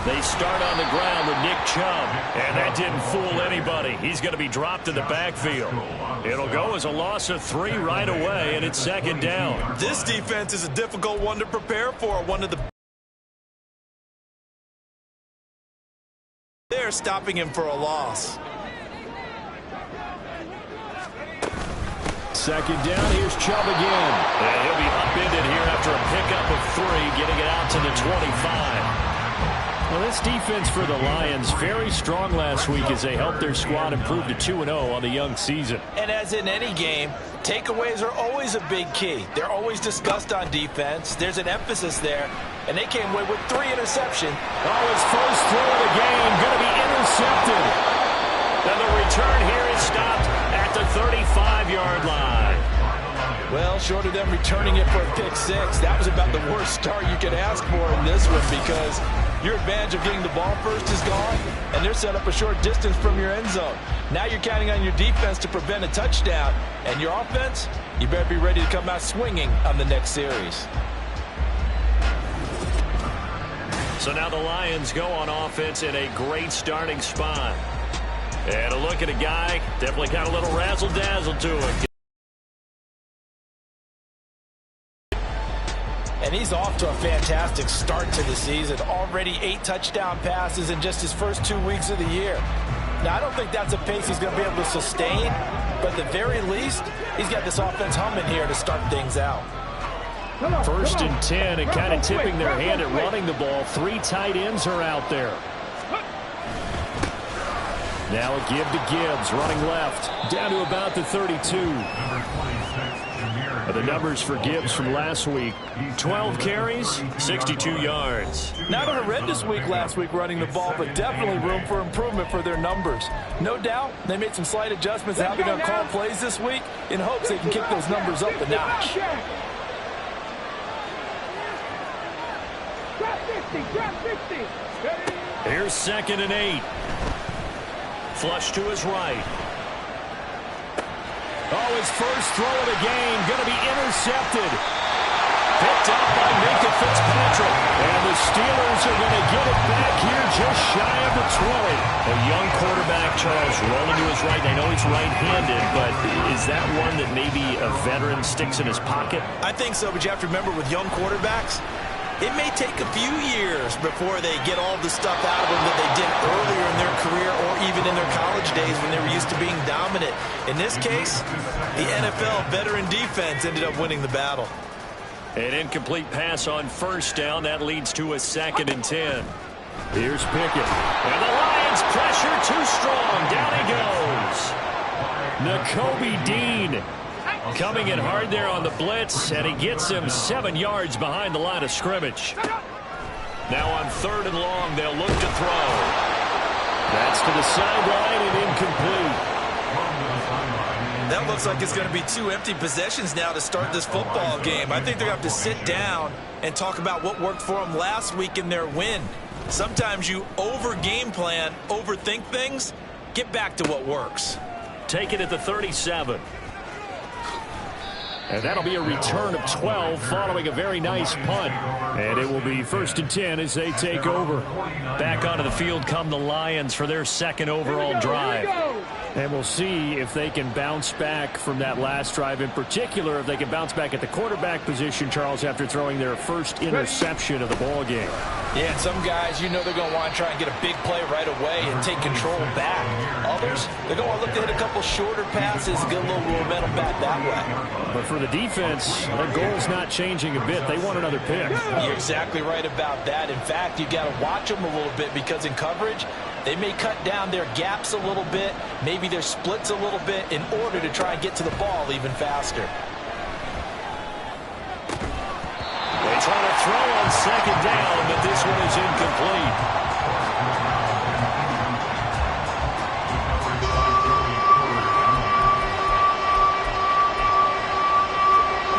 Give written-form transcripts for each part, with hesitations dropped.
They start on the ground with Nick Chubb, and that didn't fool anybody. He's going to be dropped in the backfield. It'll go as a loss of 3 right away, and it's second down. This defense is a difficult one to prepare for. One of the they're stopping him for a loss. Second down, here's Chubb again. And he'll be upended here after a pickup of 3, getting it out to the 25. Well, this defense for the Lions, very strong last week as they helped their squad improve to 2-0 on the young season. And as in any game, takeaways are always a big key. They're always discussed on defense. There's an emphasis there, and they came away with 3 interceptions. Oh, his first throw of the game going to be intercepted. And the return here is stopped at the 35-yard line. Well, short of them returning it for a pick 6, that was about the worst start you could ask for in this one, because your advantage of getting the ball first is gone, and they're set up a short distance from your end zone. Now you're counting on your defense to prevent a touchdown, and your offense, you better be ready to come out swinging on the next series. So now the Lions go on offense in a great starting spot. And a look at a guy, definitely got a little razzle-dazzle to him. And he's off to a fantastic start to the season. Already 8 touchdown passes in just his first 2 weeks of the year. Now, I don't think that's a pace he's going to be able to sustain, but at the very least, he's got this offense humming here to start things out. First and 10, and kind of tipping their hand at running the ball. 3 tight ends are out there. Now a give to Gibbs, running left, down to about the 32. The numbers for Gibbs from last week: 12 carries, 62 yards. Not a horrendous week last week running the ball, but definitely room for improvement for their numbers. No doubt they made some slight adjustments how they're going to call plays this week in hopes they can kick those numbers up a notch. Here's 2nd and 8. Flush to his right. Oh, his first throw of the game going to be intercepted. Picked up by Minka Fitzpatrick. And the Steelers are going to get it back here just shy of the 20. A young quarterback, Charles, rolling to his right. I know he's right-handed, but is that one that maybe a veteran sticks in his pocket? I think so, but you have to remember with young quarterbacks, it may take a few years before they get all the stuff out of them that they did earlier in their career or even in their college days when they were used to being dominant. In this case, the NFL veteran defense ended up winning the battle. An incomplete pass on first down. That leads to a 2nd and 10. Here's Pickett. And the Lions pressure too strong. Down he goes. Nakobe Dean coming in hard there on the blitz, and he gets him 7 yards behind the line of scrimmage. Now on 3rd and long, they'll look to throw. That's to the sideline and incomplete. That looks like it's going to be 2 empty possessions now to start this football game. I think they're going to have to sit down and talk about what worked for them last week in their win. Sometimes you over-game plan, overthink things. Get back to what works. Take it at the 37. And that'll be a return of 12 following a very nice punt. And it will be 1st and 10 as they take over. Back onto the field come the Lions for their 2nd overall drive. And we'll see if they can bounce back from that last drive. In particular, if they can bounce back at the quarterback position, Charles, after throwing their first interception of the ball game. Yeah, and some guys, you know they're going to want to try and get a big play right away and take control back. Others, they're going to want to look to hit a couple shorter passes and get a little momentum back that way. But for the defense, their goal's not changing a bit. They want another pick. You're exactly right about that. In fact, you got to watch them a little bit because in coverage, they may cut down their gaps a little bit, maybe their splits a little bit in order to try and get to the ball even faster. They try to throw on 2nd down, but this one is incomplete.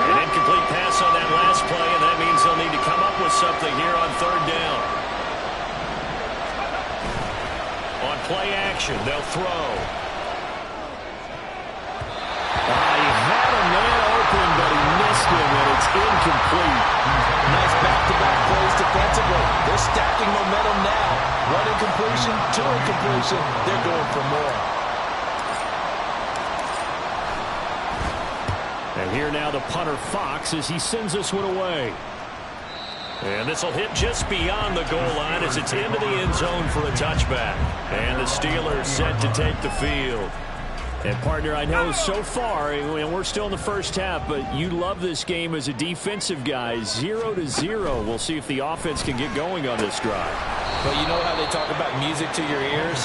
An incomplete pass on that last play, and that means they'll need to come up with something here on 3rd down. On play action, they'll throw. He had a man open, but he missed him, and it's incomplete. Nice back-to-back plays defensively. They're They're stacking momentum now. One incompletion, two incompletion. They're going for more. And here now the punter Fox as he sends this one away. And this will hit just beyond the goal line as it's into the end zone for a touchback. And the Steelers set to take the field. And, partner, I know so far, and we're still in the first half, but you love this game as a defensive guy. 0-0. We'll see if the offense can get going on this drive. Well, you know how they talk about music to your ears?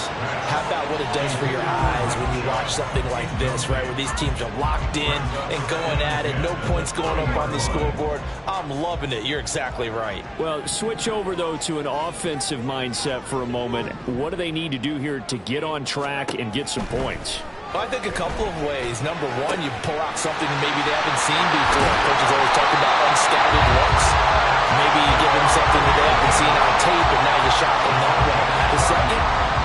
How about what it does for your eyes when you watch something like this, right, where these teams are locked in and going at it, no points going up on the scoreboard? I'm loving it. You're exactly right. Well, switch over, though, to an offensive mindset for a moment. What do they need to do here to get on track and get some points? Well, I think a couple of ways. Number one, you pull out something that maybe they haven't seen before. Coaches always talk about unscouted looks. Maybe you give them something that they haven't seen on tape, and now you shot them that way. The second,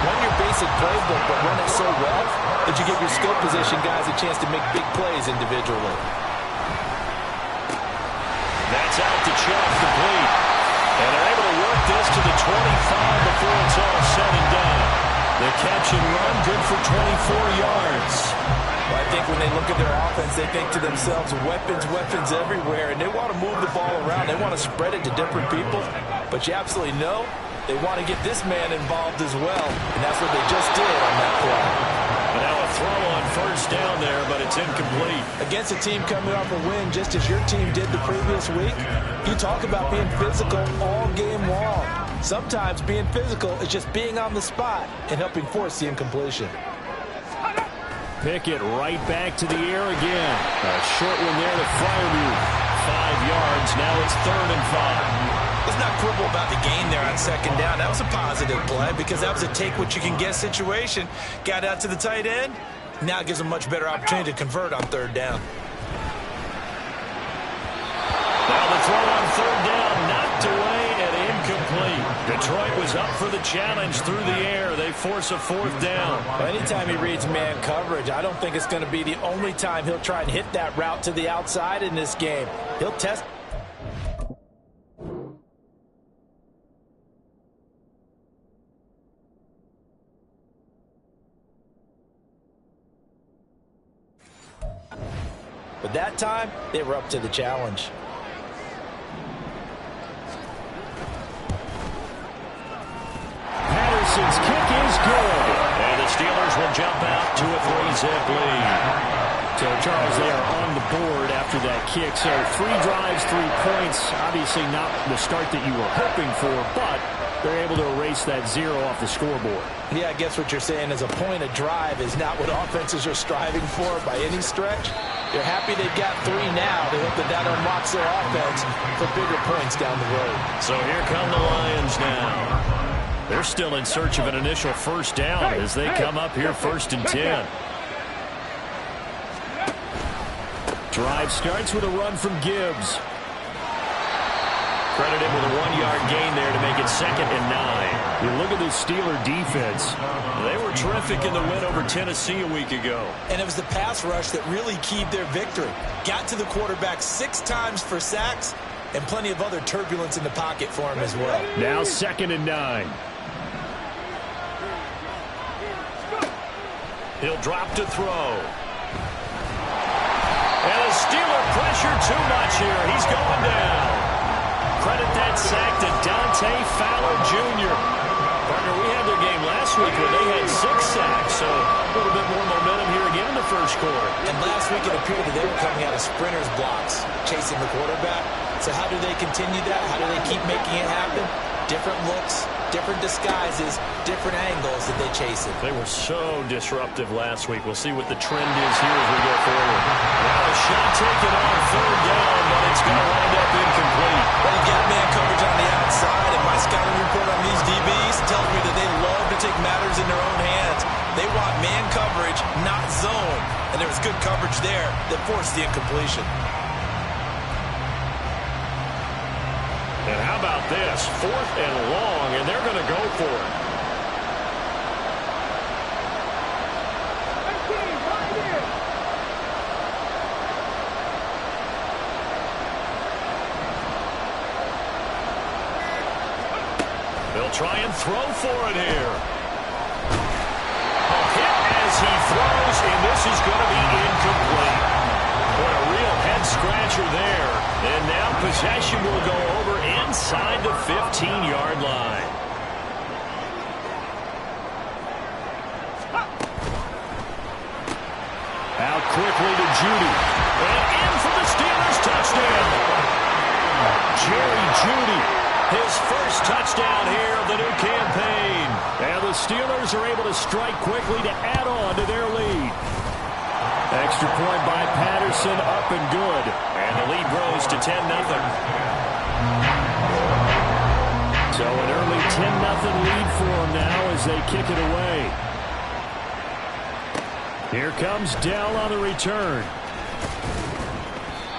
run your basic playbook, but run it so well that you give your skill position guys a chance to make big plays individually. That's out to Chubb, complete. And they're able to work this to the 25 before it's all said and done. The catch and run, good for 24 yards. Well, I think when they look at their offense, they think to themselves, weapons everywhere, and they want to move the ball around. They want to spread it to different people, but you absolutely know they want to get this man involved as well, and that's what they just did on that play. And now a throw on first down there, but it's incomplete. Against a team coming off a win just as your team did the previous week, you talk about being physical all game long. Sometimes being physical is just being on the spot and helping force the incompletion. Pickett right back to the air again. A short one there to Freiermuth. 5 yards. Now it's 3rd and 5. Let's not quibble about the gain there on second down. That was a positive play because that was a take-what-you-can-get situation. Got out to the tight end. Now it gives them a much better opportunity to convert on 3rd down. Now the throw on 3rd down, knocked away and incomplete. Detroit was up for the challenge through the air. They force a 4th down. Well, anytime he reads man coverage, I don't think it's going to be the only time he'll try and hit that route to the outside in this game. He'll test. But that time, they were up to the challenge. Patterson's kick is good. And the Steelers will jump out to a 3-zip lead. So, Charles, they are on the board after that kick. So 3 drives, 3 points. Obviously not the start that you were hoping for, but they're able to erase that 0 off the scoreboard. Yeah, I guess what you're saying is a point of drive is not what offenses are striving for by any stretch. They're happy they've got 3 now. They hope that unlocks their offense for bigger points down the road. So here come the Lions now. They're still in search of an initial first down as they come up here 1st and 10. Drive starts with a run from Gibbs. Credited with a 1-yard gain there to make it 2nd and 9. You look at this Steeler defense. They were terrific in the win over Tennessee a week ago. And it was the pass rush that really keyed their victory. Got to the quarterback 6 times for sacks and plenty of other turbulence in the pocket for him as well. Now 2nd and 9. He'll drop to throw. And the Steeler pressure too much here. He's going down. Credit that sack to Dante Fowler Jr. Partner, we had their game last week where they had 6 sacks, so a little bit more momentum here again in the first quarter. And last week it appeared that they were coming out of sprinters blocks, chasing the quarterback. So how do they continue that? How do they keep making it happen? Different looks, different disguises, different angles that they chase it. They were so disruptive last week. We'll see what the trend is here as we go forward. Now a shot taken on 3rd down, but it's going to wind up incomplete. Well, you got man coverage on the outside, and my scouting report on these DBs tells me that they love to take matters in their own hands. They want man coverage, not zone. And there was good coverage there that forced the incompletion. And how about this? 4th and long, and they're going to go for it. They'll try and throw for it here. A hit as he throws, and this is going to be incomplete. What a real head-scratcher there. And now possession will go over inside the 15-yard line. Out quickly to Judy. And in for the Steelers touchdown. Jerry Judy, his first touchdown here of the new campaign. And the Steelers are able to strike quickly to add on to their lead. Extra point by Patterson, up and good. And the lead grows to 10-0. So an early 10-0 lead for them now as they kick it away. Here comes Dell on the return.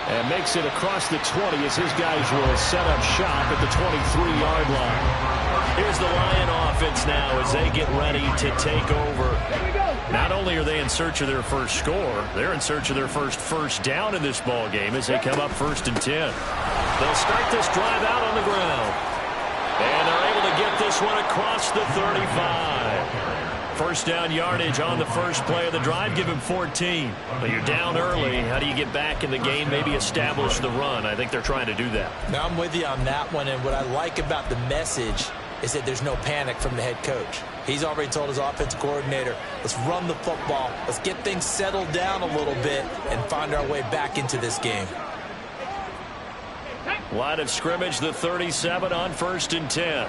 And makes it across the 20 as his guys will set up shop at the 23-yard line. Here's the Lion offense now as they get ready to take over. Not only are they in search of their first score, they're in search of their first down in this ball game as they come up 1st and 10. They'll start this drive out on the ground. And they're able to get this one across the 35. First down yardage on the first play of the drive. Give him 14. But you're down early. How do you get back in the game, maybe establish the run? I think they're trying to do that. Now I'm with you on that one, and what I like about the message is that there's no panic from the head coach. He's already told his offensive coordinator, let's run the football, let's get things settled down a little bit and find our way back into this game. Line of scrimmage, the 37 on 1st and 10.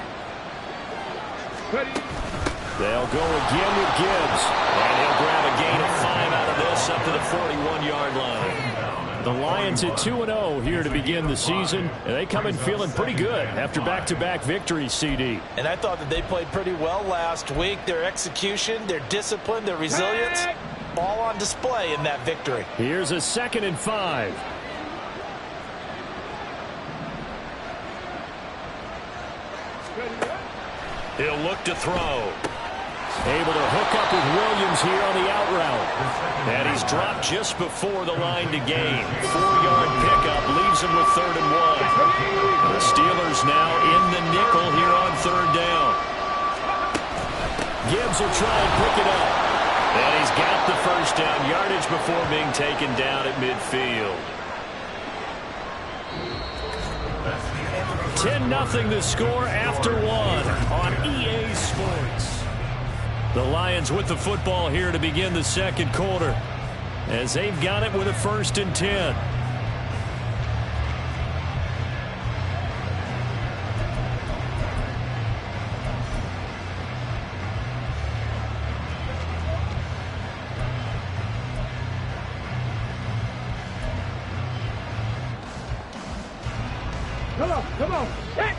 They'll go again with Gibbs. And he'll grab a gain of 5 out of this up to the 41-yard line. The Lions at 2-0 here to begin the season. And they come in feeling pretty good after back-to-back victories, CD. And I thought that they played pretty well last week. Their execution, their discipline, their resilience, all on display in that victory. Here's a 2nd and 5. He'll look to throw. Able to hook up with Williams here on the out route. And he's dropped just before the line to gain. 4-yard pickup leaves him with 3rd and 1. The Steelers now in the nickel here on 3rd down. Gibbs will try and pick it up. And he's got the first down yardage before being taken down at midfield. 10-0 the score after 1 on EA Sports. The Lions with the football here to begin the 2nd quarter as they've got it with a 1st and 10. Come on. Hey.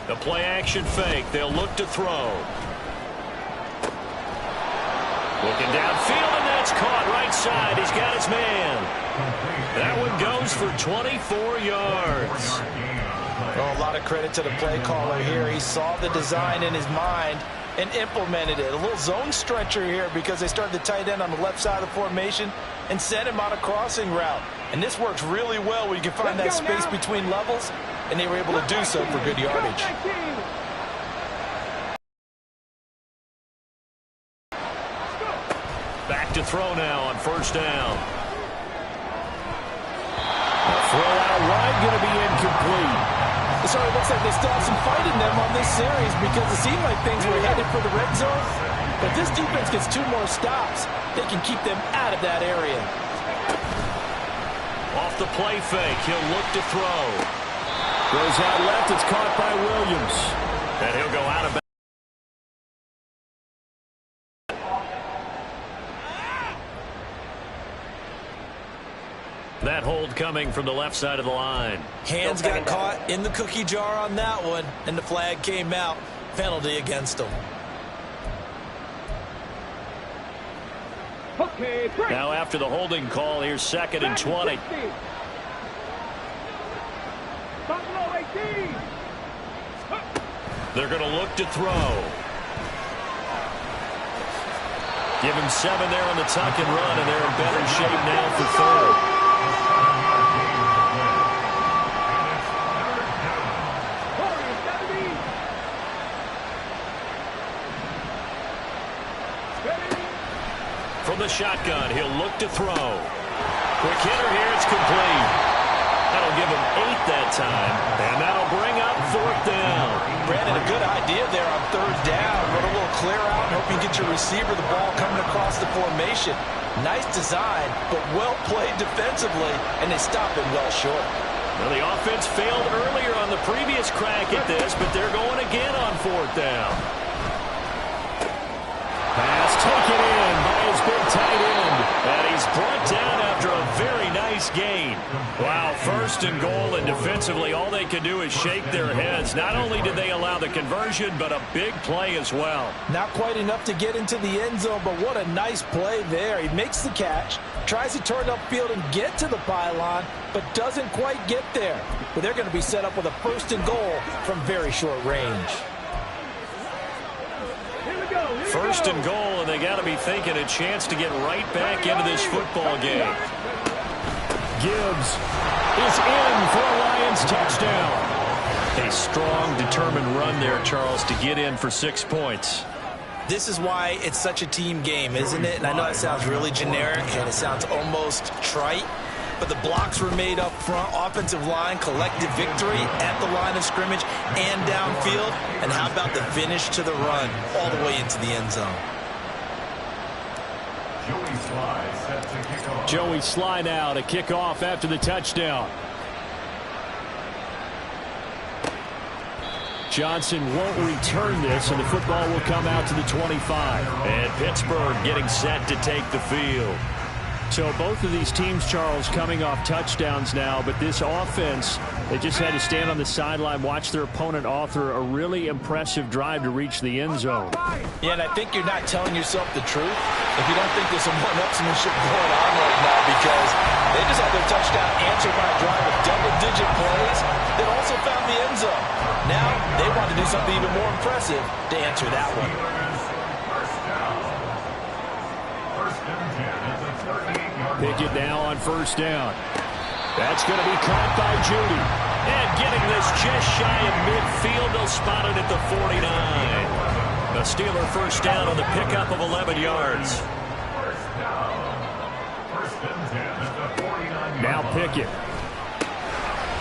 The play action fake. They'll look to throw. Looking downfield, and that's caught right side. He's got his man. That one goes for 24 yards. Well, a lot of credit to the play caller here. He saw the design in his mind and implemented it. A little zone stretcher here because they started the tight end on the left side of the formation and sent him on a crossing route. And this works really well where you can find that space between levels, and they were able to do so for good yardage. Back to throw now on 1st down. A throw out wide going to be incomplete. So it looks like they still have some fight in them on this series because it seemed like things were headed for the red zone. But this defense gets 2 more stops. They can keep them out of that area. Off the play fake, he'll look to throw. Goes out left, it's caught by Williams. And he'll go out of bounds. That hold coming from the left side of the line. Hands got caught in the cookie jar on that one, and the flag came out. Penalty against them. Okay, now after the holding call, here's 2nd and 20. They're going to look to throw. Give him 7 there on the tuck and run, and they're in better shape now for 3rd. from the shotgun. He'll look to throw. Quick hitter here. It's complete. That'll give him 8 that time, and that'll bring up 4th down. Brandon, a good idea there on 3rd down. Run a little clear out and hope you get your receiver the ball coming across the formation. Nice design, but well played defensively, and they stop it well short. Well, the offense failed earlier on the previous crack at this, but they're going again on 4th down. Pass taken in by his big tight end. And he's brought down after a very nice gain. Wow, 1st and goal, and defensively all they can do is shake their heads. Not only did they allow the conversion, but a big play as well. Not quite enough to get into the end zone, but what a nice play there. He makes the catch, tries to turn upfield and get to the pylon, but doesn't quite get there. But they're going to be set up with a 1st and goal from very short range. 1st and goal, and they got to be thinking a chance to get right back into this football game. Gibbs is in for a Lions touchdown. A strong, determined run there, Charles, to get in for 6 points. This is why it's such a team game, isn't it? And I know it sounds really generic and it sounds almost trite, but the blocks were made up front. Offensive line, collective victory at the line of scrimmage and downfield. And how about the finish to the run all the way into the end zone? Joey Sly now to kick off after the touchdown. Johnson won't return this, and the football will come out to the 25. And Pittsburgh getting set to take the field. So both of these teams, Charles, coming off touchdowns now, but this offense, they just had to stand on the sideline, watch their opponent author a really impressive drive to reach the end zone. Yeah, and I think you're not telling yourself the truth if you don't think there's some one-upsmanship going on right now, because they just had their touchdown answered by a drive of double-digit plays that also found the end zone. Now they want to do something even more impressive to answer that one. Pickett now on 1st down. That's going to be caught by Judy. And getting this just shy of midfield, they'll spot it at the 49. A Steeler 1st down on the pickup of 11 yards. Now Pickett.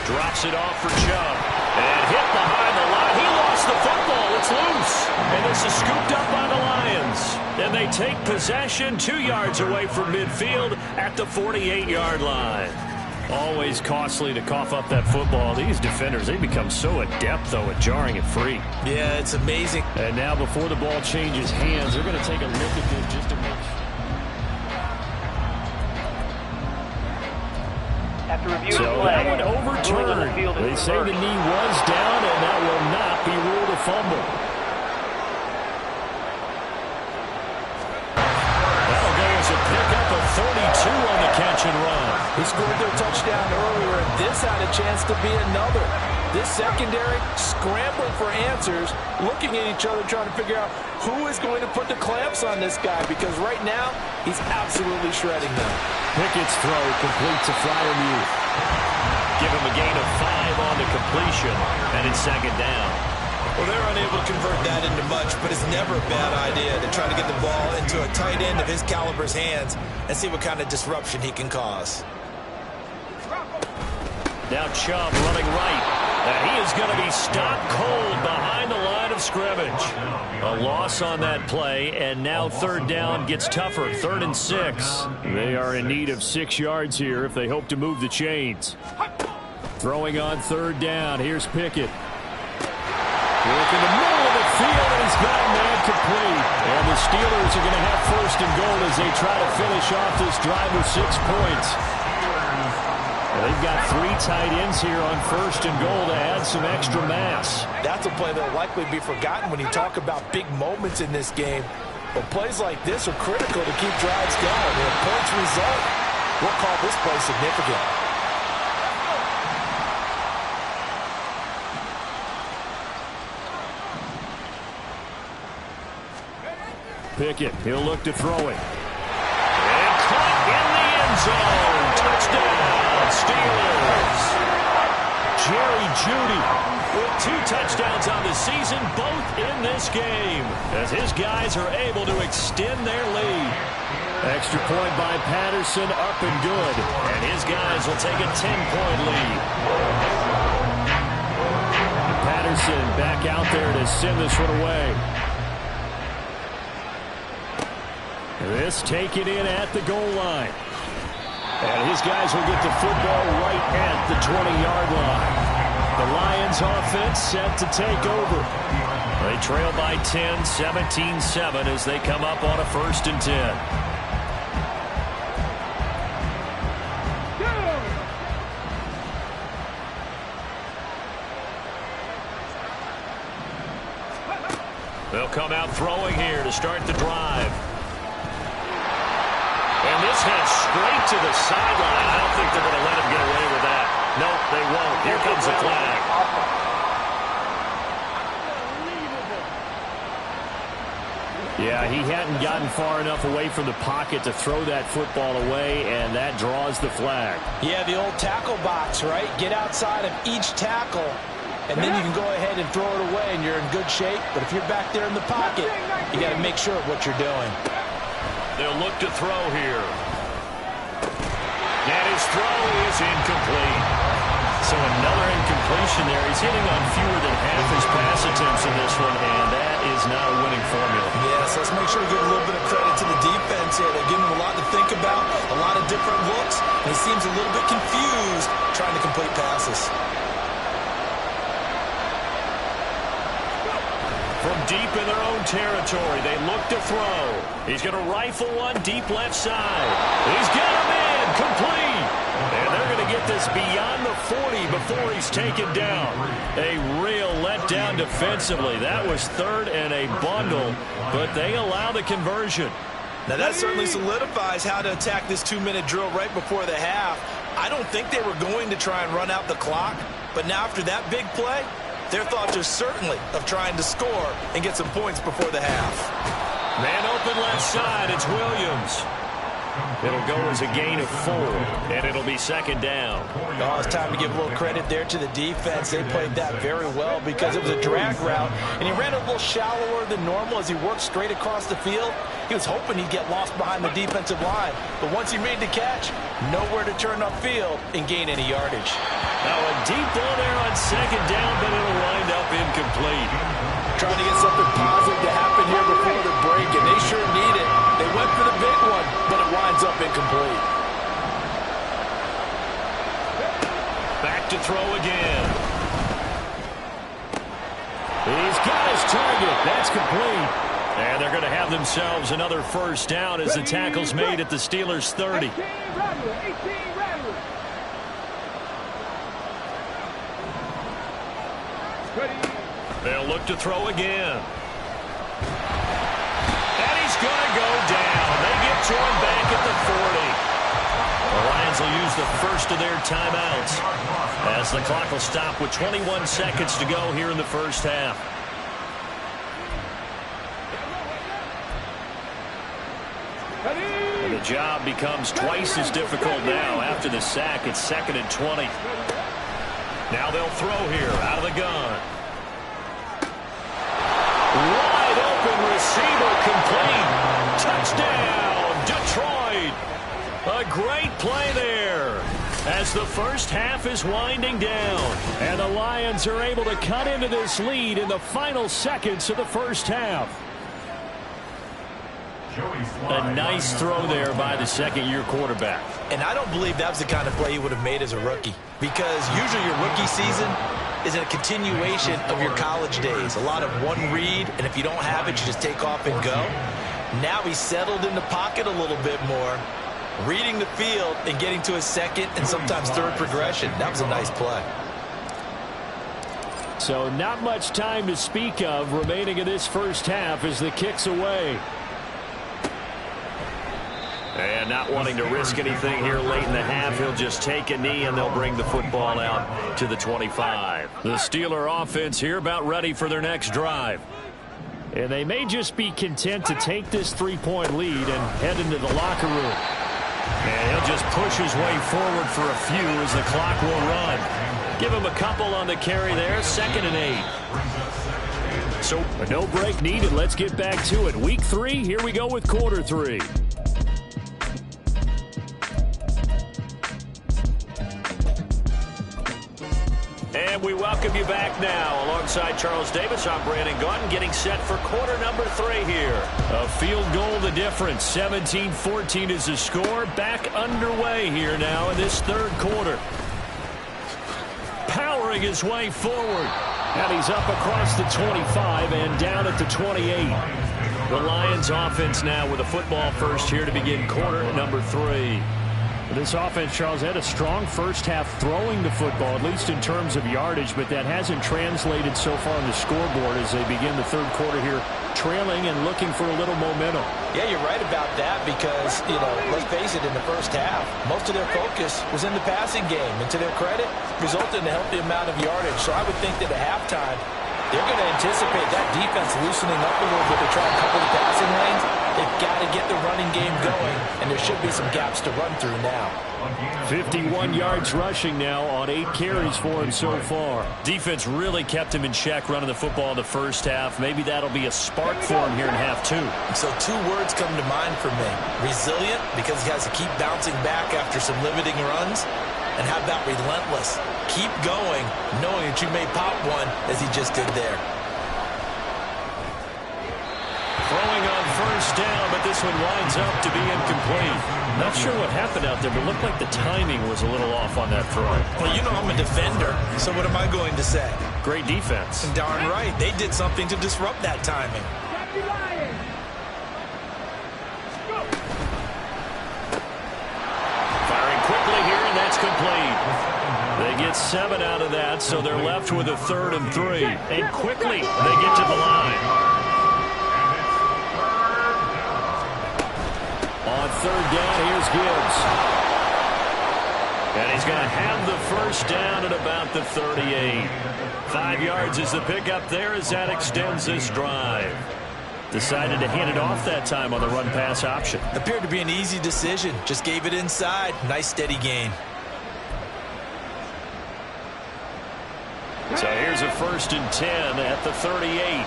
Drops it off for Chubb. And hit behind the line. He lost the football. It's loose. And this is scooped up by the Lions. And they take possession 2 yards away from midfield at the 48-yard line. Always costly to cough up that football. These defenders, they become so adept, though, at jarring it free. Yeah, it's amazing. And now before the ball changes hands, they're going to take a look at this just to make sure. So that one overturned. They say the knee was down, and that will not be ruled a fumble. That'll go as a pickup of 32 on the catch and run. He scored their touchdown earlier, and this had a chance to be another. This secondary scrambling for answers, looking at each other, trying to figure out who is going to put the clamps on this guy, because right now he's absolutely shredding them. Pickett's throw complete to Freiermuth. Give him a gain of 5 on the completion, and it's 2nd down. Well, they're unable to convert that into much, but it's never a bad idea to try to get the ball into a tight end of his caliber's hands and see what kind of disruption he can cause. Now Chubb running right. And he is going to be stopped cold behind the line of scrimmage. A loss on that play, and now 3rd down gets tougher. 3rd and 6. They are in need of 6 yards here if they hope to move the chains. Throwing on 3rd down. Here's Pickett. Work in the middle of the field, and he's got a man complete. And the Steelers are going to have 1st and goal as they try to finish off this drive with 6 points. They've got 3 tight ends here on 1st and goal to add some extra mass. That's a play that will likely be forgotten when you talk about big moments in this game. But plays like this are critical to keep drives going. And if points result, we'll call this play significant. Pickett, he'll look to throw it. And caught in the end zone. Touchdown, Steelers. Jerry Jeudy with 2 touchdowns on the season, both in this game, as his guys are able to extend their lead. Extra point by Patterson, up and good. And his guys will take a 10-point lead. Patterson back out there to send this one away. This taken in at the goal line. And his guys will get the football right at the 20-yard line. The Lions offense set to take over. They trail by 10, 17-7 as they come up on a 1st and 10. They'll come out throwing here to start the drive. And this heads straight to the sideline. I don't think they're going to let him get away with that. Nope, they won't. Here comes the flag. Yeah, he hadn't gotten far enough away from the pocket to throw that football away, and that draws the flag. Yeah, the old tackle box, right? Get outside of each tackle, and then you can go ahead and throw it away, and you're in good shape. But if you're back there in the pocket, you got to make sure of what you're doing. They'll look to throw here. And his throw is incomplete. So another incompletion there. He's hitting on fewer than half his pass attempts in this one, and that is not a winning formula. Yes, let's make sure to give a little bit of credit to the defense here. They're giving him a lot to think about, a lot of different looks, and he seems a little bit confused trying to complete passes. From deep in their own territory, they look to throw. He's going to rifle one deep left side. He's got him in, complete. And they're going to get this beyond the 40 before he's taken down. A real letdown defensively. That was 3rd and a bundle, but they allow the conversion. Now that certainly solidifies how to attack this 2-minute drill right before the half. I don't think they were going to try and run out the clock, but now after that big play, their thoughts are certainly of trying to score and get some points before the half. Man open left side, it's Williams. It'll go as a gain of 4, and it'll be 2nd down. Oh, it's time to give a little credit there to the defense. They played that very well because it was a drag route, and he ran a little shallower than normal as he worked straight across the field. He was hoping he'd get lost behind the defensive line, but once he made the catch, nowhere to turn upfield and gain any yardage. Now a deep ball there on 2nd down, but it'll wind up incomplete. Trying to get something positive to happen here before the break, and they sure need it. They went for the big one, but it winds up incomplete. Back to throw again. He's got his target. That's complete. And they're going to have themselves another 1st down as the tackle's made at the Steelers' 30. They'll look to throw again. And he's going to go down. They get to him back at the 40. The Lions will use the first of their timeouts as the clock will stop with 21 seconds to go here in the 1st half. And the job becomes twice as difficult now after the sack. It's 2nd and 20. Now they'll throw here out of the gun. Wide open receiver complete. Touchdown, Detroit. A great play there as the 1st half is winding down. And the Lions are able to cut into this lead in the final seconds of the 1st half. A nice throw there by the 2nd-year quarterback. And I don't believe that was the kind of play he would have made as a rookie, because usually your rookie season is a continuation of your college days. A lot of one read, and if you don't have it, you just take off and go. Now he's settled in the pocket a little bit more, reading the field and getting to his 2nd and sometimes 3rd progression. That was a nice play. So not much time to speak of remaining in this 1st half as the kick's away. And not wanting to risk anything here late in the half, he'll just take a knee and they'll bring the football out to the 25. The Steeler offense here about ready for their next drive. And they may just be content to take this 3-point lead and head into the locker room. And he'll just push his way forward for a few as the clock will run. Give him a couple on the carry there, 2nd and 8. So no break needed. Let's get back to it. Week 3, here we go with quarter 3. And we welcome you back now. Alongside Charles Davis, I'm Brandon Gaudin, getting set for quarter number 3 here. A field goal the difference. 17-14 is the score. Back underway here now in this third quarter. Powering his way forward. And he's up across the 25 and down at the 28. The Lions offense now with a football first here to begin quarter number 3. This offense, Charles, had a strong first half throwing the football, at least in terms of yardage, but that hasn't translated so far on the scoreboard as they begin the third quarter here, trailing and looking for a little momentum. Yeah, you're right about that because, let's face it, in the first half, most of their focus was in the passing game. And to their credit, resulted in a healthy amount of yardage. So I would think that at halftime, they're going to anticipate that defense loosening up a little bit to try and cover the passing lanes. They've got to get the running game going, and there should be some gaps to run through now. 51 yards rushing now on 8 carries for him so far. Defense really kept him in check running the football in the first half. Maybe that'll be a spark for him here in half 2. So 2 words come to mind for me. Resilient, because he has to keep bouncing back after some limiting runs. And how about relentless? Keep going, knowing that you may pop one as he just did there. Throwing on first down, but this one winds up to be incomplete. Not sure what happened out there, but it looked like the timing was a little off on that throw. Well, I'm a defender, so what am I going to say? Great defense. Darn right. They did something to disrupt that timing. Firing quickly here, and that's complete. They get 7 out of that, so they're left with a 3rd and 3. And quickly, they get to the line. On 3rd down, here's Gibbs. And he's going to have the first down at about the 38. 5 yards is the pickup there as that extends this drive. Decided to hand it off that time on the run-pass option. Appeared to be an easy decision. Just gave it inside. Nice, steady gain. So here's a 1st and 10 at the 38.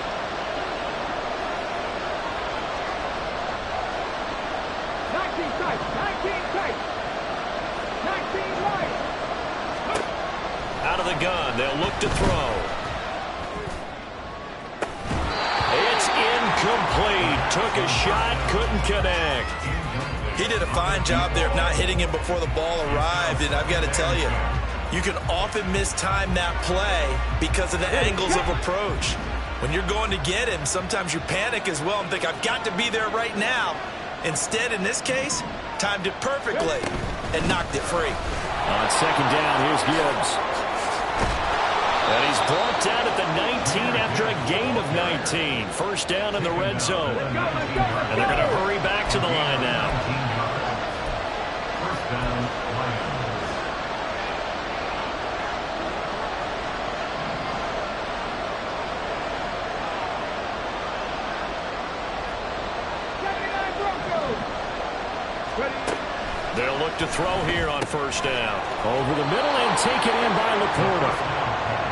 Out of the gun, they'll look to throw. It's incomplete. Took a shot, couldn't connect. He did a fine job there of not hitting him before the ball arrived, and I've got to tell you, you can often mistime that play because of the angles of approach. When you're going to get him, sometimes you panic as well and think, I've got to be there right now. Instead, in this case, timed it perfectly and knocked it free. On 2nd down, here's Gibbs. And he's brought down at the 19 after a gain of 19. First down in the red zone. And they're going to hurry back to the line now. They'll look to throw here on first down. Over the middle and taken in by Laporta.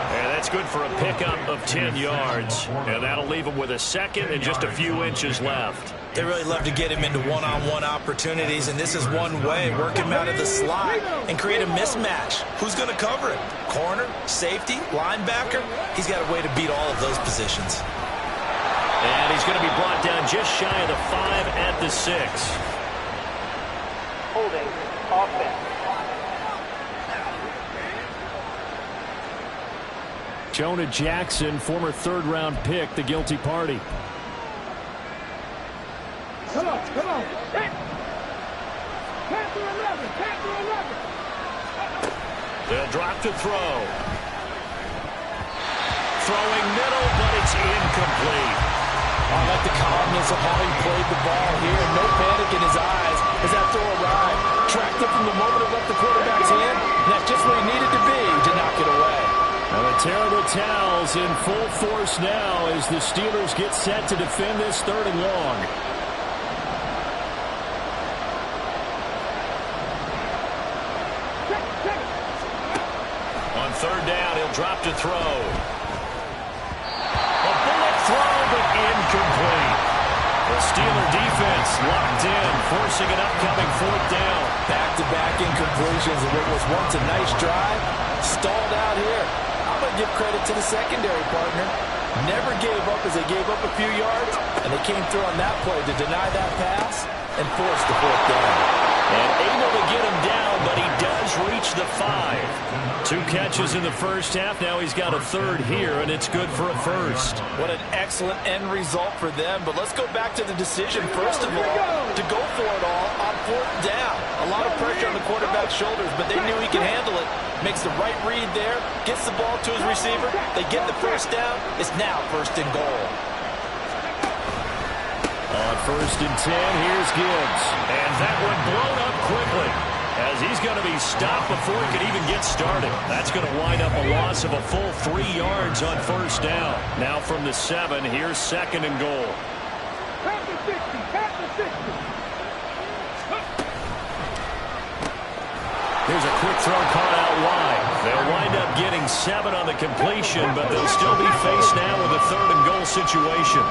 And that's good for a pickup of 10 yards. And that'll leave him with a 2nd and just a few inches left. They really love to get him into one-on-one opportunities, and this is one way. Work him out of the slot and create a mismatch. Who's going to cover him? Corner, safety, linebacker? He's got a way to beat all of those positions. And he's going to be brought down just shy of the 5 at the 6. Holding offense. Jonah Jackson, former 3rd-round pick, the guilty party. Come on. Panther 11. They'll drop to throw. Throwing middle, but it's incomplete. I like the calmness of how he played the ball here. No panic in his eyes as that throw arrived. Tracked it from the moment it left the quarterback's hand. And that's just where he needed to be to knock it away. Well, the terrible towels in full force now as the Steelers get set to defend this 3rd and long. On 3rd down, he'll drop to throw. A bullet throw, but incomplete. The Steeler defense locked in, forcing an upcoming 4th down. Back-to-back incompletions of what was once a nice drive. Stalled out here. I'm going to give credit to the secondary partner. Never gave up as they gave up a few yards, and they came through on that play to deny that pass and force the fourth down. And able to get him down, but he does reach the 5. 2 catches in the first half. Now he's got a third here, and it's good for a first. What an excellent end result for them. But let's go back to the decision, first of all, to go for it all on fourth down. A lot of pressure on the quarterback's shoulders, but they knew he could handle it. Makes the right read there, gets the ball to his receiver. They get the first down. It's now first and goal. On first and 10, here's Gibbs. And that one blown up quickly, as he's going to be stopped before he can even get started. That's going to wind up a loss of a full 3 yards on first down. Now from the 7, here's second and goal. Pass the 60, pass the 60. Here's a quick throw caught out wide. They'll wind up getting 7 on the completion, but they'll still be faced now with a third and goal situation.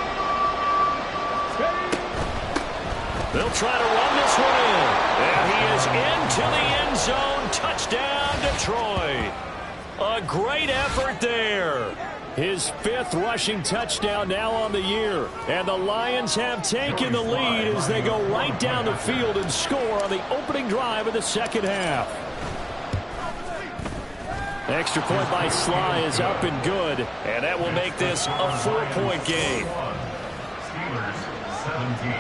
They'll try to run this one in. And he is into the end zone. Touchdown, Detroit. A great effort there. His 5th rushing touchdown now on the year. And the Lions have taken the lead as they go right down the field and score on the opening drive of the second half. Extra point by Sly is up and good. And that will make this a 4-point game. Steelers 17.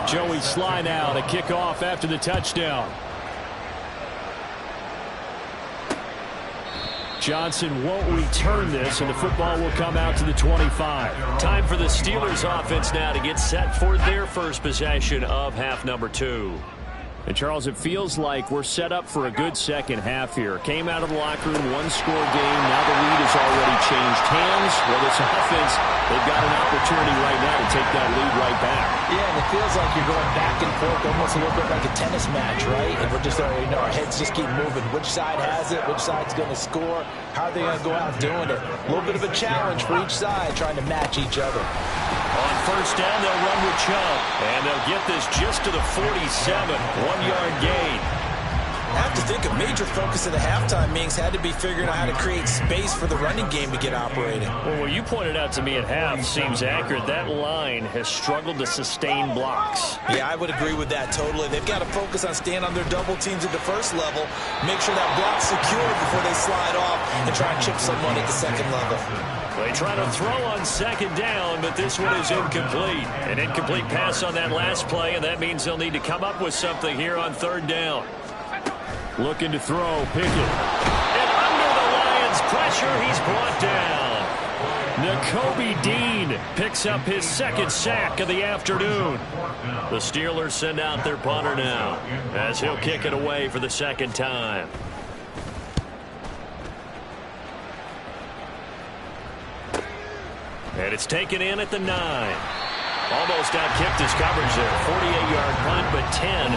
Joey Sly now to kick off after the touchdown. Johnson won't return this, and the football will come out to the 25. Time for the Steelers offense now to get set for their first possession of half number 2. And, Charles, it feels like we're set up for a good second half here. Came out of the locker room, 1-score game. Now the lead has already changed hands. Well, this offense, they've got an opportunity right now to take that lead right back. Yeah, and it feels like you're going back and forth, almost a little bit like a tennis match, right? And we're just already know our heads just keep moving. Which side has it? Which side's going to score? How are they going to go out doing it? A little bit of a challenge for each side, trying to match each other. On first down, they'll run with Chubb. And they'll get this just to the 47. 1-yard gain. I have to think a major focus of the halftime meetings had to be figuring out how to create space for the running game to get operating. Well, what you pointed out to me at half seems accurate. That line has struggled to sustain blocks. Yeah, I would agree with that totally. They've got to focus on staying on their double teams at the first level, make sure that block's secure before they slide off and try and chip someone at the second level. They try to throw on second down, but this one is incomplete. An incomplete pass on that last play, and that means they'll need to come up with something here on third down. Looking to throw, Pickett. And under the Lions' pressure, he's brought down. Nakobe Dean picks up his 2nd sack of the afternoon. The Steelers send out their punter now, as he'll kick it away for the 2nd time. And it's taken in at the 9. Almost out-kicked his coverage there. 48-yard punt, but 10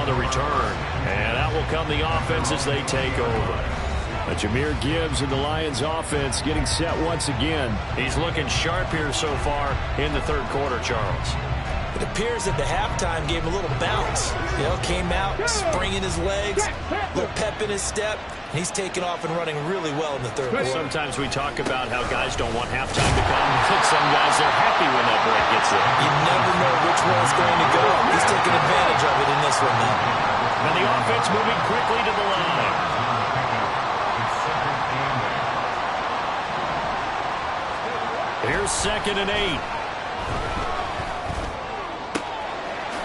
on the return. And out will come the offense as they take over. Jahmyr Gibbs and the Lions offense getting set once again. He's looking sharp here so far in the third quarter, Charles. It appears that the halftime gave him a little bounce. You know, came out, springing his legs, a little pep in his step. And he's taken off and running really well in the third quarter. Sometimes we talk about how guys don't want halftime to come. I think some guys are happy when that break gets there. You never know which one's going to go. He's taking advantage of it in this one now. And the offense moving quickly to the line. Here's 2nd and 8.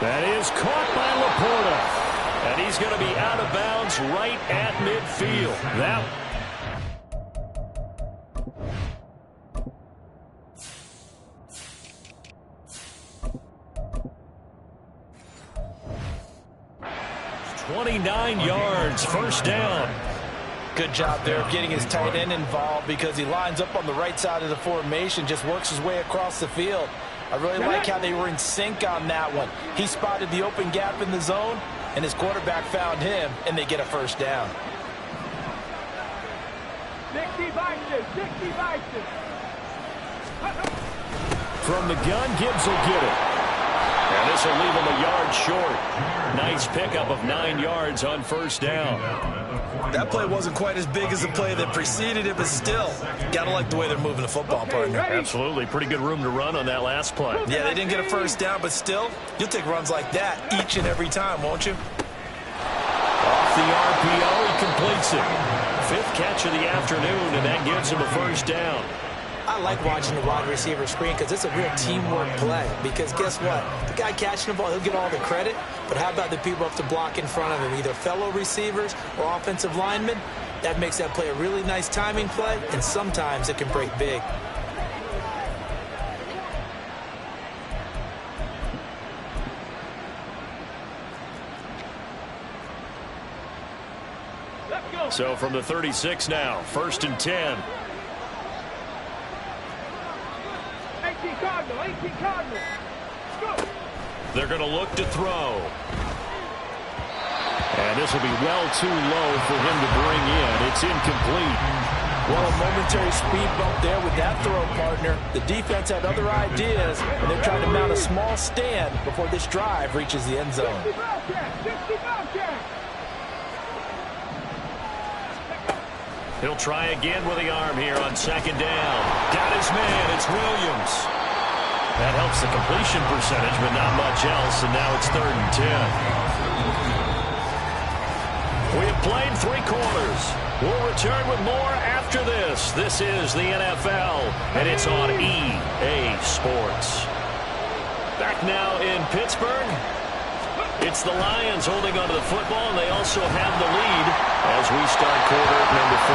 That is caught by Laporta. And he's going to be out of bounds right at midfield. That $29 yards, first down. Good job there of getting his tight end involved because he lines up on the right side of the formation, just works his way across the field. I really like how they were in sync on that one. He spotted the open gap in the zone, and his quarterback found him, and they get a first down. 60 Vikings, 60 Vikings. From the gun, Gibbs will get it. And this will leave him a yard short. Nice pickup of 9 yards on first down. That play wasn't quite as big as the play that preceded it, but still, gotta like the way they're moving the football, partner. Absolutely. Pretty good room to run on that last play. Yeah, they didn't get a first down, but still, you'll take runs like that each and every time, won't you? Off the RPO, he completes it. 5th catch of the afternoon, and that gives him a first down. I like watching the wide receiver screen because it's a real teamwork play. Because guess what? The guy catching the ball, he'll get all the credit. But how about the people up to block in front of him, either fellow receivers or offensive linemen? That makes that play a really nice timing play, and sometimes it can break big. So from the 36 now, 1st and 10. 18 Cardinal, 18 Cardinal. Go. They're going to look to throw. And this will be well too low for him to bring in. It's incomplete. Well, a momentary speed bump there with that throw, partner. The defense had other ideas, and they're trying to mount a small stand before this drive reaches the end zone. 60 Bobcat. He'll try again with the arm here on 2nd down. Got his man. It's Williams. That helps the completion percentage, but not much else, and now it's 3rd and 10. We have played 3 quarters. We'll return with more after this. This is the NFL, and it's on EA Sports. Back now in Pittsburgh. It's the Lions holding onto the football, and they also have the lead as we start quarter number 4.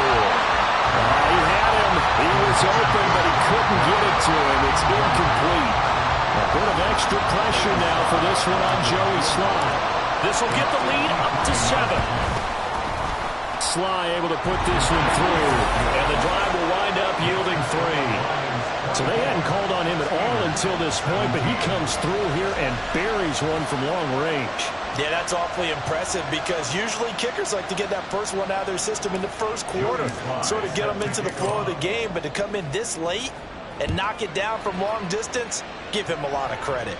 He had him. He was open, but he couldn't get it to him. It's incomplete. A bit of extra pressure now for this one on Joey Sly. This will get the lead up to 7. Sly able to put this one through, and the drive will wind up yielding 3. So they hadn't called on him at all until this point, but he comes through here and buries one from long range. Yeah, that's awfully impressive because usually kickers like to get that first one out of their system in the first quarter, sort of get them into the flow of the game, but to come in this late and knock it down from long distance, give him a lot of credit.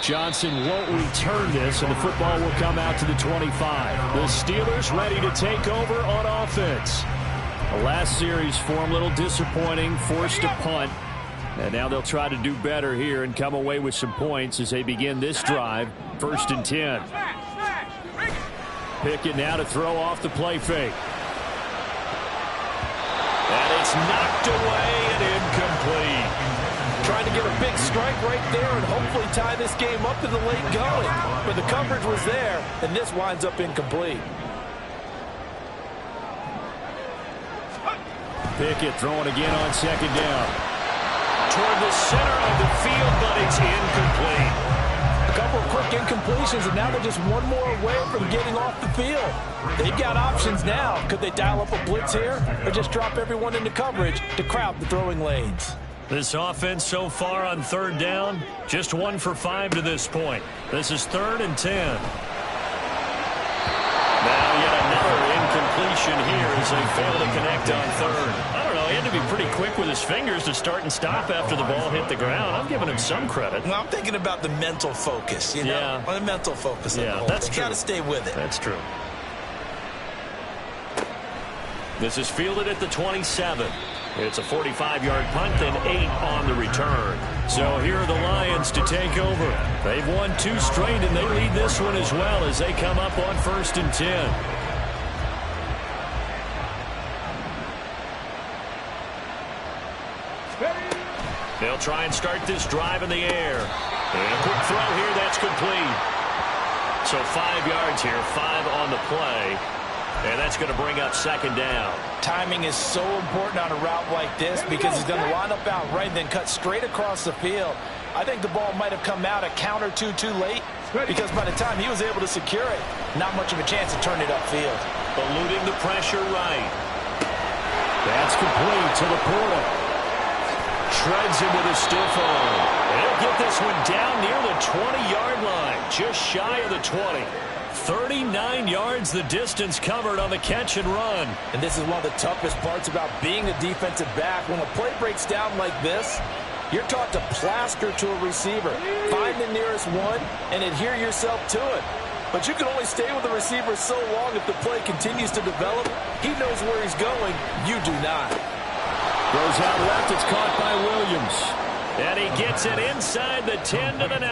Johnson won't return this, and the football will come out to the 25. The Steelers ready to take over on offense. The last series for them, a little disappointing, forced a punt. And now they'll try to do better here and come away with some points as they begin this drive. 1st and 10. Pickett now to throw off the play fake. And it's knocked away and incomplete. Trying to get a big strike right there and hopefully tie this game up to the late going. But the coverage was there, and this winds up incomplete. Pickett throwing again on 2nd down. Toward the center of the field, but it's incomplete. A couple of quick incompletions, and now they're just one more away from getting off the field. They've got options now. Could they dial up a blitz here or just drop everyone into coverage to crowd the throwing lanes? This offense so far on 3rd down, just 1 for 5 to this point. This is 3rd and 10. Now yet another incompletion here as they fail to connect on 3rd. I don't know, he had to be pretty quick with his fingers to start and stop after the ball hit the ground. I'm giving him some credit. Well, I'm thinking about the mental focus, you know? Yeah. The mental focus of the whole that's thing. true. Got to stay with it. That's true. This is fielded at the 27. It's a 45-yard punt, then 8 on the return. So here are the Lions to take over. They've won 2 straight, and they lead this one as well as they come up on 1st and 10. They'll try and start this drive in the air. And a quick throw here, that's complete. So 5 yards here, 5 on the play. And that's going to bring up 2nd down. Timing is so important on a route like this because he's going to line up out right and then cut straight across the field. I think the ball might have come out a count or two too late because by the time he was able to secure it, not much of a chance to turn it upfield. Eluding the pressure right. That's complete to the portal. Shreds him with a stiff arm. And he'll get this one down near the 20-yard line, just shy of the 20. 39 yards the distance covered on the catch and run. And this is one of the toughest parts about being a defensive back. When a play breaks down like this, You're taught to plaster to a receiver. Find the nearest one and adhere yourself to it. But you can only stay with the receiver so long if the play continues to develop. He knows where he's going. You do not. Goes out left. It's caught by Williams. And he gets it inside the 10 to the 9.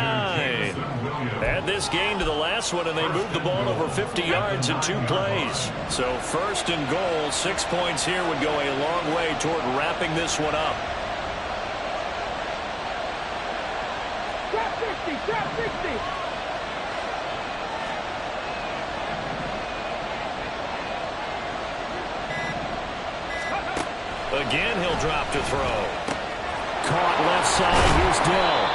Add this gain to the last one, and they moved the ball over 50 yards in 2 plays. So first and goal, 6 points here would go a long way toward wrapping this one up. Trap 60, trap 60. Again, he'll drop to throw. Caught left side. Here's Dell.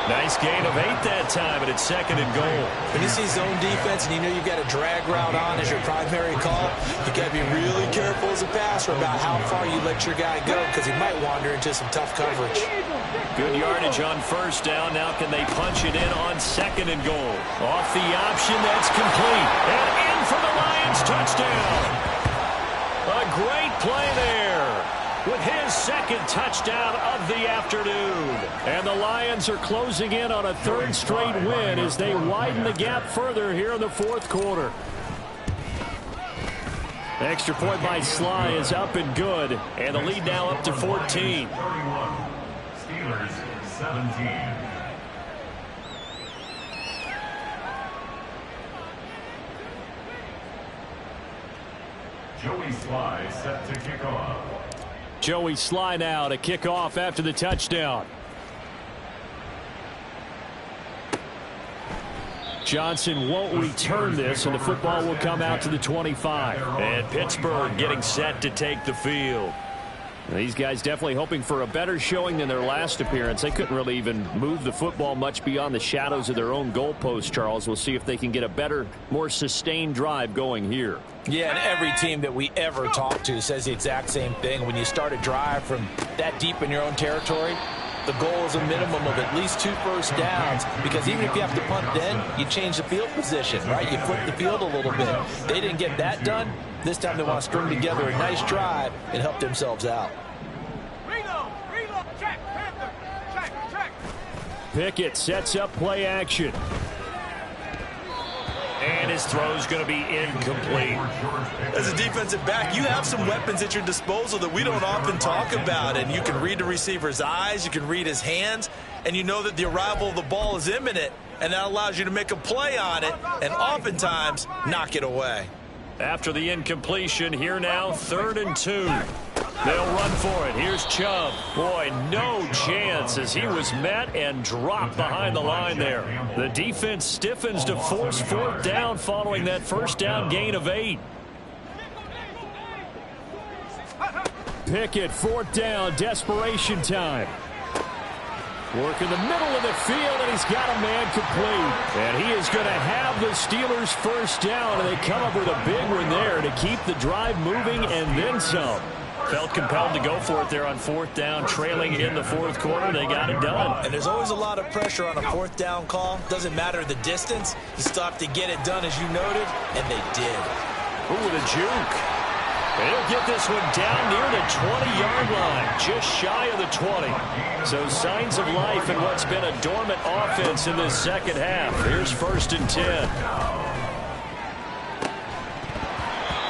Nice gain of 8 that time, and it's 2nd and goal. When you see zone defense and you know you've got a drag route on as your primary call, you got to be really careful as a passer about how far you let your guy go because he might wander into some tough coverage. Good yardage on first down. Now can they punch it in on 2nd and goal? Off the option. That's complete. And in for the Lions. Touchdown. A great play there with his 2nd touchdown of the afternoon. And the Lions are closing in on a 3rd straight win as they widen the gap further here in the 4th quarter. The extra point by Sly is up and good, and the lead now up to 14. 31. Steelers 17. Joey Sly set to kick off. Joey Sly now to kick off after the touchdown. Johnson won't return this, and the football will come out to the 25. And Pittsburgh getting set to take the field. These guys definitely hoping for a better showing than their last appearance. They couldn't really even move the football much beyond the shadows of their own goalpost, Charles. We'll see if they can get a better, more sustained drive going here. Yeah, and every team that we ever talk to says the exact same thing. When you start a drive from that deep in your own territory, the goal is a minimum of at least 2 first downs, because even if you have to punt then, you change the field position, right? You flip the field a little bit. They didn't get that done. This time they want to string together a nice drive and help themselves out. Reload, check, Panther, check. Pickett sets up play action. And his throw's going to be incomplete. As a defensive back, you have some weapons at your disposal that we don't often talk about. And you can read the receiver's eyes, you can read his hands, and you know that the arrival of the ball is imminent. And that allows you to make a play on it and oftentimes knock it away. After the incompletion, here now, 3rd and 2. They'll run for it. Here's Chubb. Boy, no chance as he was met and dropped behind the line there. The defense stiffens to force 4th down following that first down gain of 8. Pickett, 4th down, desperation time. Work in the middle of the field, and he's got a man complete. And he is going to have the Steelers' first down, and they come up with a big one there to keep the drive moving and then some. Felt compelled to go for it there on 4th down, trailing in the 4th quarter. They got it done. And there's always a lot of pressure on a 4th down call. Doesn't matter the distance. You still have to get it done, as you noted, and they did. Ooh, with a juke. They'll get this one down near the 20-yard line, just shy of the 20. So signs of life in what's been a dormant offense in this second half. Here's 1st and 10.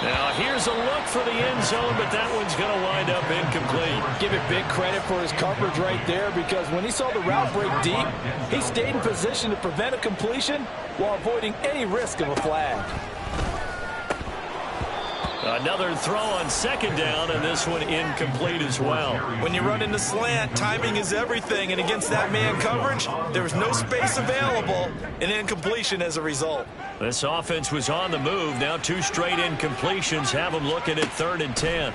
Now here's a look for the end zone, but that one's going to wind up incomplete. Give it big credit for his coverage right there, because when he saw the route break deep, he stayed in position to prevent a completion while avoiding any risk of a flag. Another throw on 2nd down, and this one incomplete as well. When you run into slant, timing is everything, and against that man coverage, there was no space available, and incompletion as a result. This offense was on the move. Now 2 straight incompletions have them looking at 3rd and 10.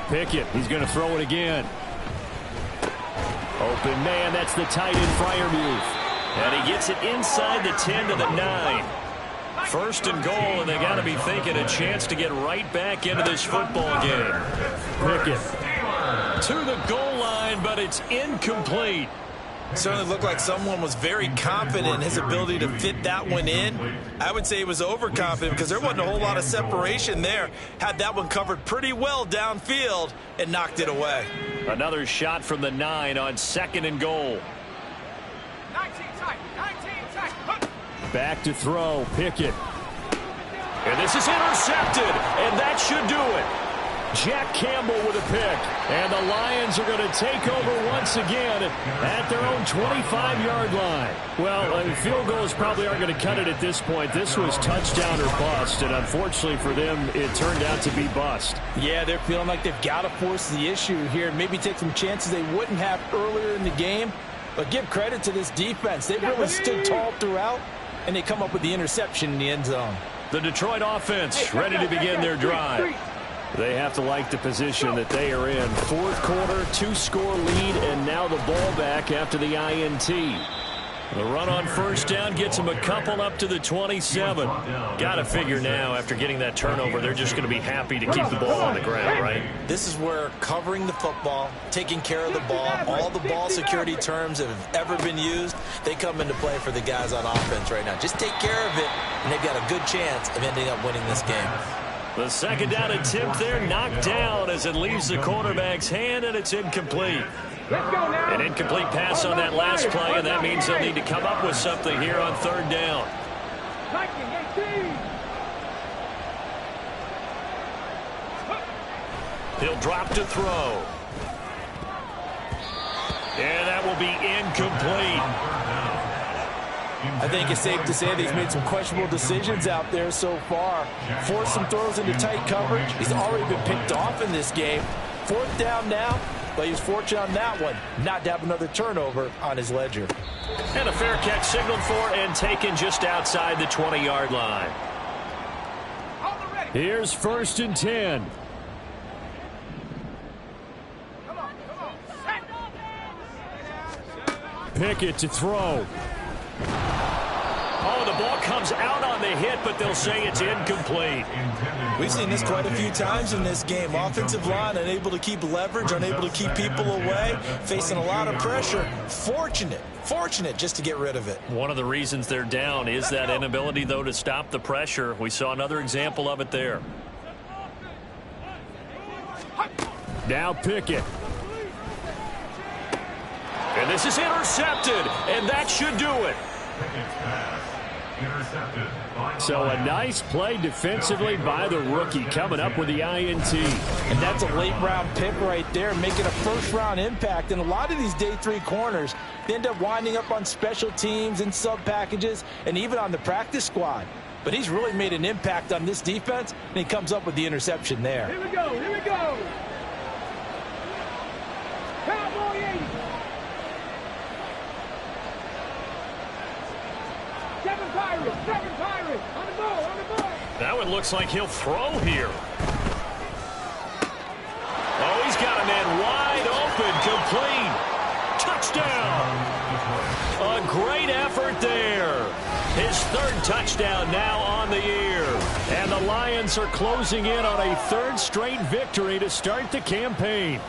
Pickett, he's going to throw it again. Open man, that's the tight end Freiermuth. And he gets it inside the 10 to the 9. 1st and goal, and they got to be thinking a chance to get right back into this football game. Pickett to the goal line, but it's incomplete. Certainly looked like someone was very confident in his ability to fit that one in. I would say he was overconfident because there wasn't a whole lot of separation there. Had that one covered pretty well downfield and knocked it away. Another shot from the 9 on 2nd and goal. 19 tight, 19 tight. Back to throw, Pickett. And this is intercepted, and that should do it. Jack Campbell with a pick, and the Lions are going to take over once again at their own 25-yard line. Well, field goals probably aren't going to cut it at this point. This was touchdown or bust, and unfortunately for them, it turned out to be bust. Yeah, they're feeling like they've got to force the issue here and maybe take some chances they wouldn't have earlier in the game. But give credit to this defense. They really stood tall throughout, and they come up with the interception in the end zone. The Detroit offense ready to begin their drive. They have to like the position that they are in. 4th quarter, 2-score lead, and now the ball back after the INT. The run on 1st down gets them a couple up to the 27. Got to figure now, after getting that turnover, they're just going to be happy to keep the ball on the ground, right? This is where covering the football, taking care of the ball, all the ball security terms that have ever been used, they come into play for the guys on offense right now. Just take care of it, and they've got a good chance of ending up winning this game. The 2nd down attempt there knocked down as it leaves the quarterback's hand, and it's incomplete. An incomplete pass on that last play, and that means they'll need to come up with something here on 3rd down. He'll drop to throw. And that will be incomplete. I think it's safe to say that he's made some questionable decisions out there so far. Forced some throws into tight coverage. He's already been picked off in this game. 4th down now, but he was fortunate on that one not to have another turnover on his ledger. And a fair catch signaled for and taken just outside the 20-yard line. Here's 1st and 10. Pickett to throw. Oh, the ball comes out on the hit, but they'll say it's incomplete. We've seen this quite a few times in this game. Offensive line unable to keep leverage, unable to keep people away, facing a lot of pressure. Fortunate just to get rid of it. One of the reasons they're down is that inability, though, to stop the pressure. We saw another example of it there. Now Pickett. And this is intercepted, and that should do it. So a nice play defensively by the rookie, coming up with the INT. And that's a late-round pick right there, making a first-round impact. And a lot of these day 3 corners, they end up winding up on special teams and sub-packages and even on the practice squad. But he's really made an impact on this defense, and he comes up with the interception there. Here we go, here we go. Cowboy 80. 7 Pirates, on the ball. That one looks like he'll throw here. Oh, he's got a man wide open, complete. Touchdown. A great effort there. His 3rd touchdown now on the year. And the Lions are closing in on a 3rd straight victory to start the campaign.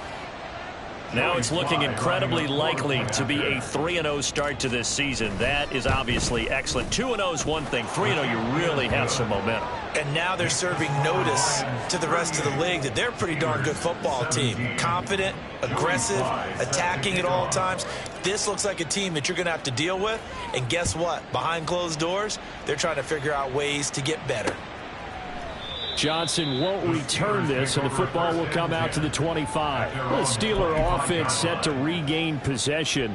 Now it's looking incredibly likely to be a 3-0 start to this season. That is obviously excellent. 2-0 is one thing. 3-0, you really have some momentum. And now they're serving notice to the rest of the league that they're a pretty darn good football team. Confident, aggressive, attacking at all times. This looks like a team that you're going to have to deal with. And guess what? Behind closed doors, they're trying to figure out ways to get better. Johnson won't return this, and the football will come out to the 25. The Steeler offense set to regain possession.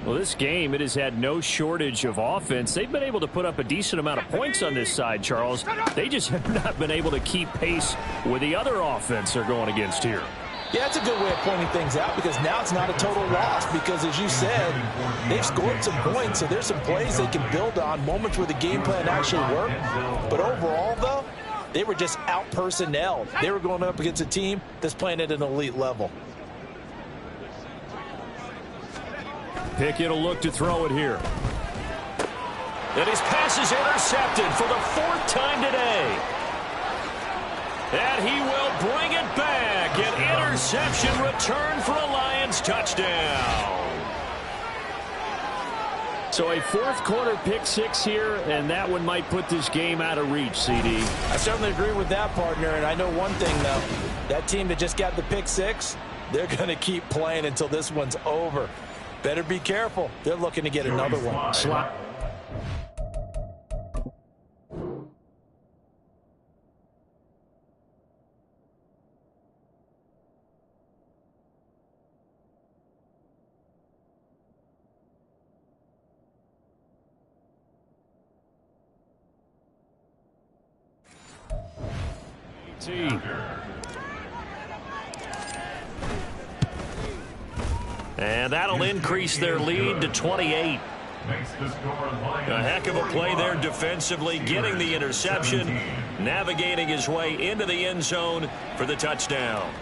Well, this game, it has had no shortage of offense. They've been able to put up a decent amount of points on this side, Charles. They just have not been able to keep pace with the other offense they're going against here. Yeah, that's a good way of pointing things out because now it's not a total loss because, as you said, they've scored some points, so there's some plays they can build on, moments where the game plan actually worked. But overall, though, they were just out-personnelled. They were going up against a team that's playing at an elite level. Pickett will look to throw it here. And his pass is intercepted for the 4th time today. And he will bring it back. An interception return for a Lions touchdown. So a fourth-quarter pick-6 here, and that one might put this game out of reach, CD. I certainly agree with that, partner, and I know one thing, though. That team that just got the pick-6, they're going to keep playing until this one's over. Better be careful. They're looking to get another one. Slot. And that'll increase their lead to 28. A heck of a play there defensively, getting the interception, navigating his way into the end zone for the touchdown.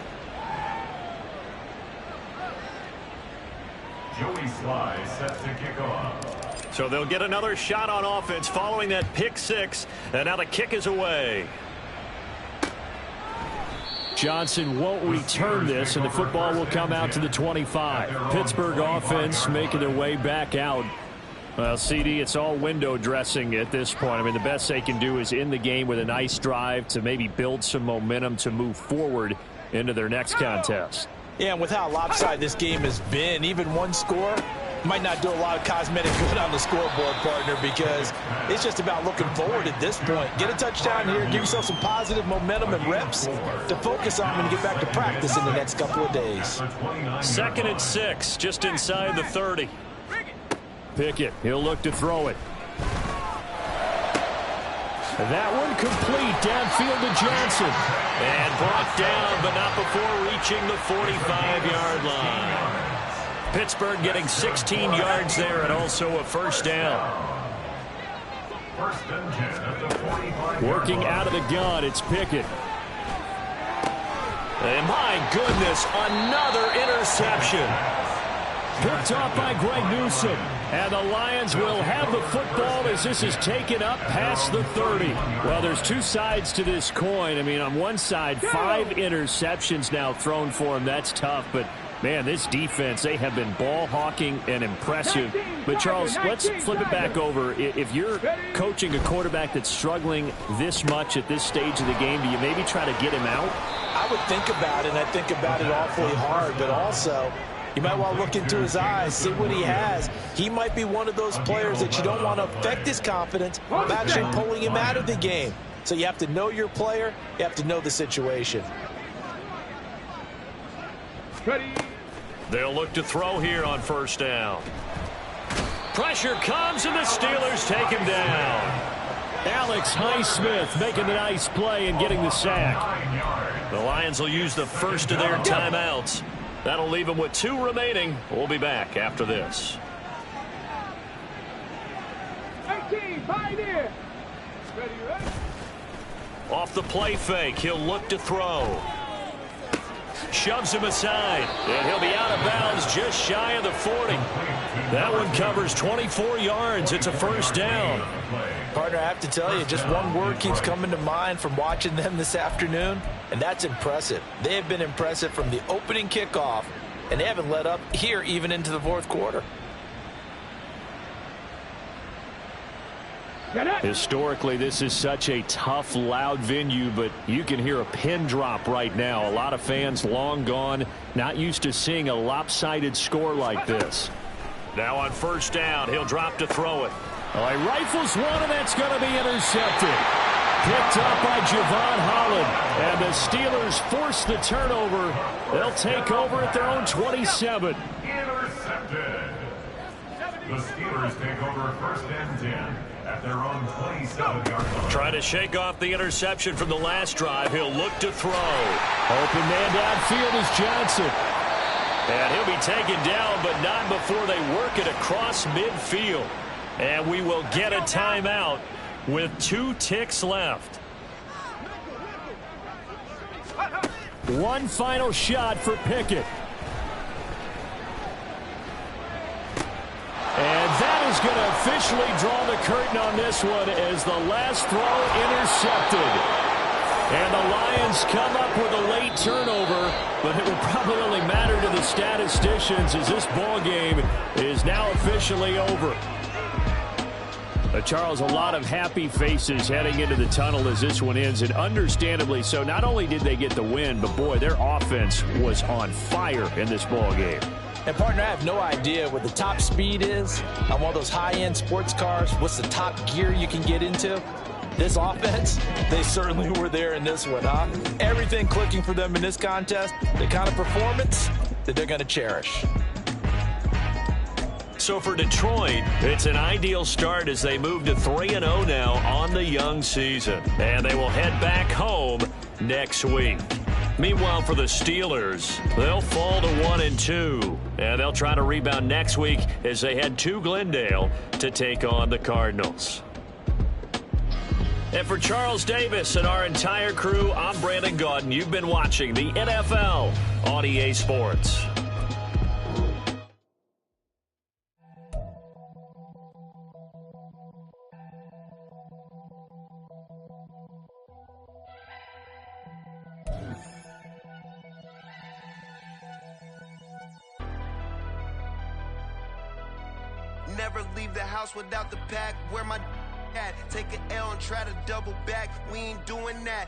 Joey Sly set to kick off. So they'll get another shot on offense following that pick-6, and now the kick is away. Johnson won't return this, and the football will come out to the 25. Pittsburgh offense making their way back out. Well, CD, it's all window dressing at this point. I mean, the best they can do is end the game with a nice drive to maybe build some momentum to move forward into their next contest. Yeah, and with how lopsided this game has been, even one score might not do a lot of cosmetic good on the scoreboard, partner, because it's just about looking forward at this point. Get a touchdown here, give yourself some positive momentum and reps to focus on and get back to practice in the next couple of days. 2nd and 6, just inside the 30. Pickett, he'll look to throw it. That one complete downfield to Johnson. And brought down, but not before reaching the 45-yard line. Pittsburgh getting 16 yards there and also a first down. First and 10 at the 45. Working out of the gun, it's Pickett. And my goodness, another interception. Picked off by Greg Newsome. And the Lions will have the football as this is taken up past the 30. Well, there's two sides to this coin. I mean, on one side, 5 interceptions now thrown for him. That's tough, but man, this defense, they have been ball hawking and impressive. But, Charles, let's flip it back over. If you're coaching a quarterback that's struggling this much at this stage of the game, do you maybe try to get him out? I would think about it, and I think about it awfully hard, but also you might want to look into his eyes, see what he has. He might be one of those players that you don't want to affect his confidence by actually pulling him out of the game. So you have to know your player. You have to know the situation. Ready. They'll look to throw here on first down. Pressure comes, and the Steelers take him down. Alex Highsmith making the nice play and getting the sack. The Lions will use the first of their timeouts. That'll leave them with 2 remaining. We'll be back after this. 18, pioneer. Ready, ready. Off the play fake, he'll look to throw. Shoves him aside, and he'll be out of bounds just shy of the 40. That one covers 24 yards. It's a first down. Partner, I have to tell you, just one word keeps coming to mind from watching them this afternoon, and that's impressive. They have been impressive from the opening kickoff, and they haven't let up here even into the fourth quarter. Historically, this is such a tough, loud venue, but you can hear a pin drop right now. A lot of fans long gone, not used to seeing a lopsided score like this. Now on first down, he'll drop to throw it. Oh, he rifles one, and that's going to be intercepted. Picked up by Javon Holland, and the Steelers force the turnover. They'll take over at their own 27. Intercepted. The Steelers take over first and 10 at their own 27-yard line. Trying to shake off the interception from the last drive. He'll look to throw. Open man downfield is Johnson. And he'll be taken down, but not before they work it across midfield. And we will get a timeout with 2 ticks left. One final shot for Pickett. And that is going to officially draw the curtain on this one as the last throw intercepted. And the Lions come up with a late turnover, but it will probably only matter to the statisticians as this ball game is now officially over. Charles, a lot of happy faces heading into the tunnel as this one ends, and understandably so. Not only did they get the win, but, boy, their offense was on fire in this ball game. And, partner, I have no idea what the top speed is on one of those high-end sports cars. What's the top gear you can get into? This offense, they certainly were there in this one, huh? Everything clicking for them in this contest, the kind of performance that they're going to cherish. So for Detroit, it's an ideal start as they move to 3-0 now on the young season. And they will head back home next week. Meanwhile, for the Steelers, they'll fall to 1-2. And they'll try to rebound next week as they head to Glendale to take on the Cardinals. And for Charles Davis and our entire crew, I'm Brandon Gaudin. You've been watching the NFL on EA Sports. Never leave the house without the pack. Where my at? Take an L and try to double back. We ain't doing that.